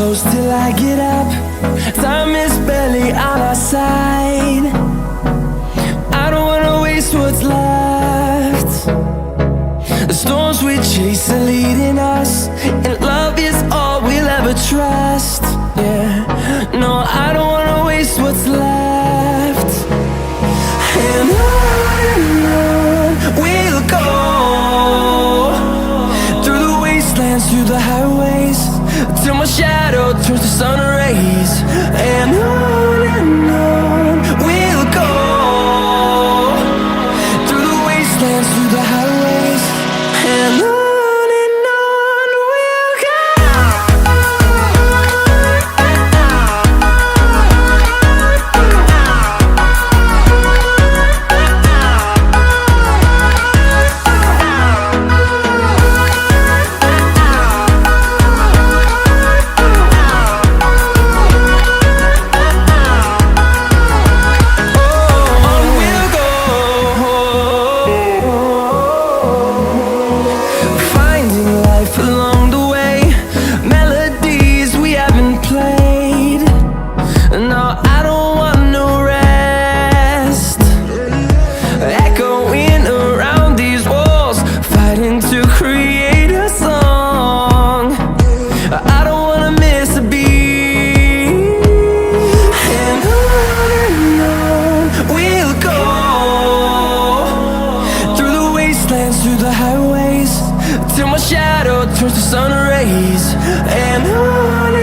close till I get up. Time is barely on our side. I don't wanna waste what's left. The storms we chase are leading us, and love is all we'll ever trust. Yeah, no, I don't wanna waste what's left. And on we'll go, through the wastelands, through the highways, till my shadow turns to sun rays. And on we'll go, through the wastelands, through the highways, and on we'll go. Through the highways, till my shadow turns to sun rays. And on